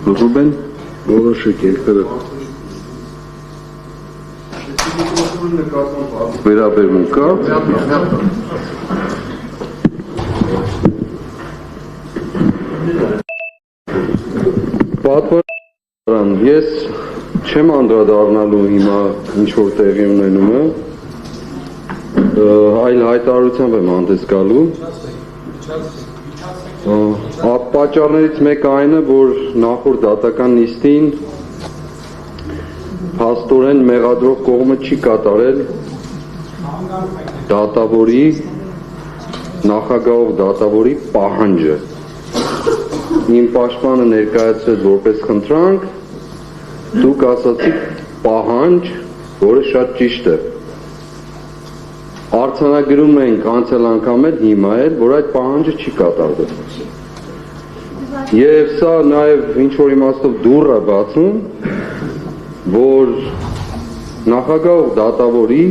Ռուբեն, որոշեք երկրը վերաբերվում կա։ Պատվարան, ես չեմ անդրադառնալու հիմա ինչ-որ տեղի ունենումը, այլ հայտարարությամբ եմ հանդես գալու։ Պատճառներից մեկը այն է, որ նախորդ դատական նիստին փաստորեն մեղադրող կողմը չի կատարել դատավորի, նախագահող դատավորի պահանջը։ Իմ պաշտպանը ներկայացրեց որպես խնդրանք, դուք ասացիք պահանջ, որը շատ ճիշտ է։ Արձանագրում ենք անցյալ անգամ էլ հիմա էլ, որ այդ պահանջը չի կատարվել։ Եվ սա նաև ինչ-որ իմաստով դուռ է բացում, որ նախագահող դատավորի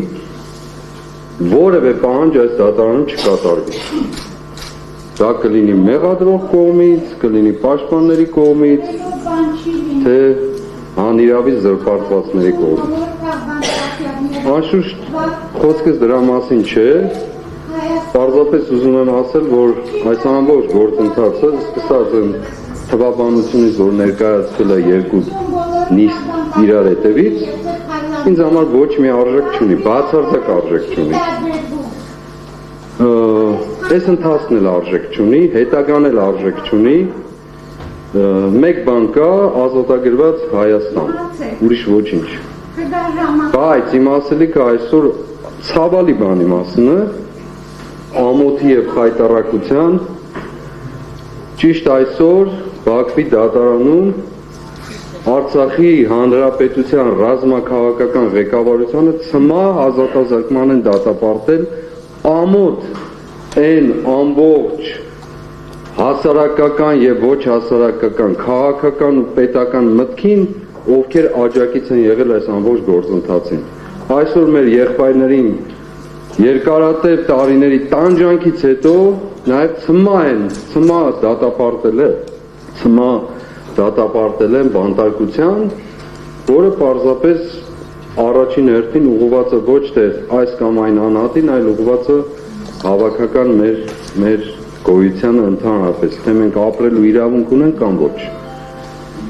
որևէ պահանջ այս դատարանում չկատարվի։ Դա կլինի մեղադրող կողմից, կլինի պաշտպանների կողմից, թե անիրավի զրպարտվածների կողմից։ Անշուշտ խոսքս դրա մասին չէ, պարզապես ուզում եմ ասել, որ այս ամբողջ գործընթացը սկսած են թվաբանությունից, որ ներկայացվել է երկու նիստ իրար հետևից, ինձ համար ոչ մի արժեք չունի, բացարձակ արժեք չունի։ Այս ընթացն էլ արժեք չունի, հետագան էլ արժեք չունի, մեկ բան կա, ազատագրված Հայաստան, ուրիշ ոչինչ։ Բայց իմ ասելիքը այսօր ցավալի բանի մասին է, ամոթի եւ խայտառակության, ճիշտ այսօր Բաքվի դատարանում Արցախի Հանրապետության ռազմաքաղաքական ղեկավարությանը ցմահ ազատազրկման են դատապարտել ամոթ այն ամբողջ հասարակական եւ ոչ հասարակական, քաղաքական ու պետական մտքին, ովքեր աջակից են եղել այս ամբողջ գործընթացին։ Այսօր մեր եղբայրներին երկարատև տարիների տանջանքից հետո նաեւ ցմահ դատապարտել են բանտարկության, որը պարզապես առաջին հերթին ուղղված է ոչ թե այս կամ այն անհատին, այլ ուղղված է հավաքական մեր գոյությանը ընդհանրապես, թե մենք ապրելու իրավունք ունենք կամ ոչ։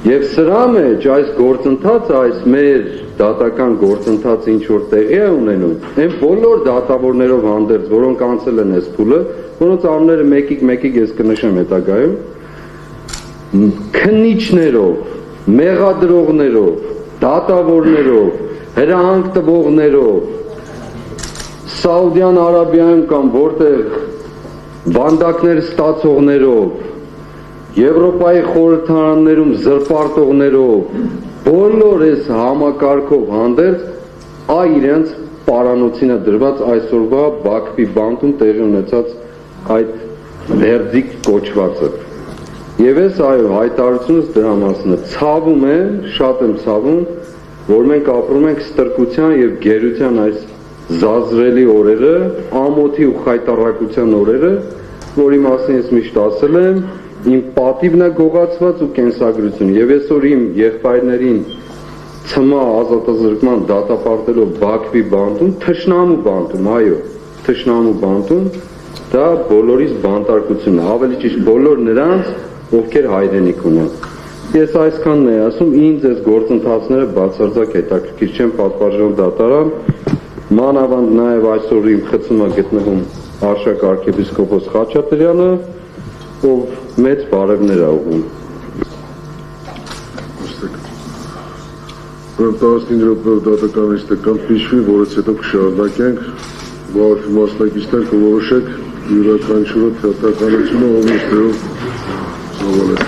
Եվ սրա մեջ այս գործընթացը, այս մեր դատական գործընթացը ինչ որ տեղի է ունենում, այն բոլոր դատավորներով հանդերձ, որոնք անցել են այս փուլը, որոնց անունները մեկ-մեկ ես կնշեմ հետագայում, քննիչներով, մեղադրողներով, դատավորներով, հրահանգ տվողներով, Սաուդյան Արաբիայում կամ որտեղ բանդակներ ստացողներով, Եվրոպայի խորհրդարաններում զրպարտողներով, բոլոր այս համակարգով հանդերձ իրենց պարանոցին է դրված այսօրվա Բաքվի բանտում տեղի ունեցած այդ վերդիկ կոչվածը։ Եվ ես հայտարարությունս դրա մասին է, ցավում եմ, շատ եմ ցավում, որ մենք ապրում ենք ստրկության եւ գերության այս զազրելի օրերը, ամոթի ու խայտառակության օրերը, որի մասին ես միշտ ասել եմ, իմ պատիվն է գողացված ու կենսագրություն, եւ այսօր իմ եղբայրներին ցմահ ազատազրկման դատապարտելով Բաքվի բանտում, թշնամու բանտում, այո, թշնամու բանտում, դա բոլորիս բանտարկությունն է, ավելի ճիշտ բոլոր նրանց, ովքեր հայրենիք ունեն։ Ես այսքանն եմ ասում, ինձ այս գործընթացները բացարձակ հետաքրքիր չեն, պատվարժան դատարան, մանավանդ նաև այսօր իմ խցումը գտնվում Արշակ arczepiskopos Խաչատրյանը, ով մեծ բարևներ է ուղղում։ 15 րոպեով դատական նիստական փիշվի, որից հետո կշարունակենք, Բաքվի մասնակիցներ կորոշեք յուրաքանչյուրը թերթականությունը ով ինչ դերով սովորել։